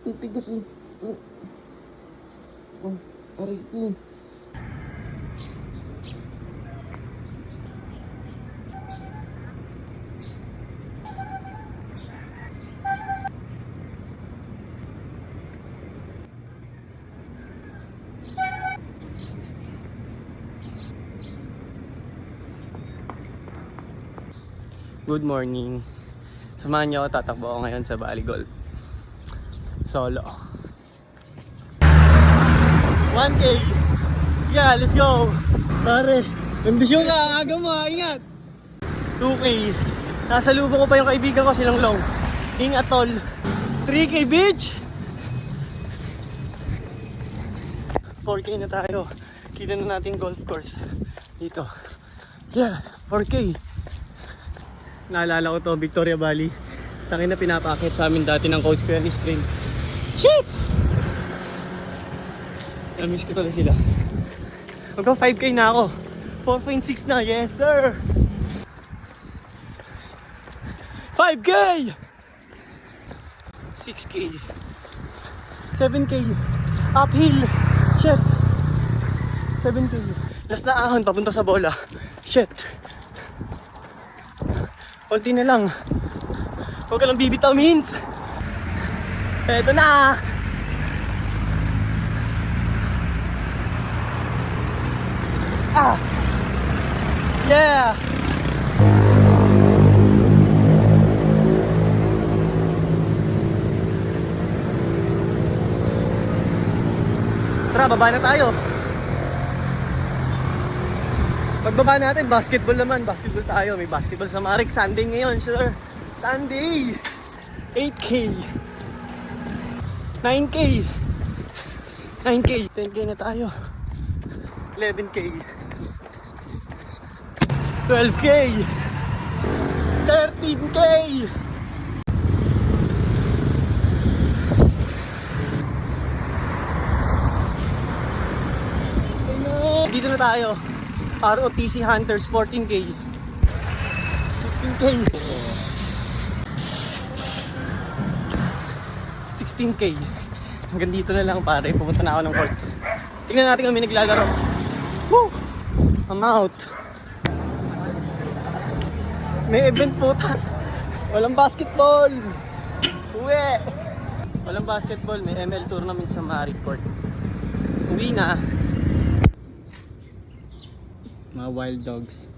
Ang tigas oh. Oh, aray ko. Good morning. Samahan niyo ako, tatakbo ako ngayon sa Bali Golf. Solo. 1K! Yeah, let's go! Pare, kondisyon ka, aga mo ha, ingat! 2K. Nasa lubo ko pa yung kaibigan ko, silang Long. Ingat tol. 3K beach! 4K na tayo. Kita na natin golf course. Dito. Yeah, 4K. Naalala ko to, Victoria Valley. Takin na pinapakit sa amin dati ng coach ko yan, sprint. Shit! Namiss ko talaga sila. Hanggang 5K na ako. 4.6 na, yes sir! 5K! 6K 7K uphill. Shit! 7K. Last na ahon, papunta sa bola. Shit! Konti na lang. Huwag ka lang bibitamins. Eto na. Ah! Yeah! Tara, baba na tayo. Pagbaba natin, basketball naman. Basketball tayo. May basketball sa Marik. Sunday ngayon, sure. Sunday! 8K 9K 9K 10K na tayo. 11K 12K 13K. Dito na tayo. ROTC Hunters 14K 15K 16K. Hanggang dito na lang pare. Pupunta na ako ng court. Tingnan natin kung may naglalaro. Woo! I'm out. May event po walang basketball. Uwi. Walang basketball. May ML tournament sa Marik Court. Uwi na. Mga wild dogs.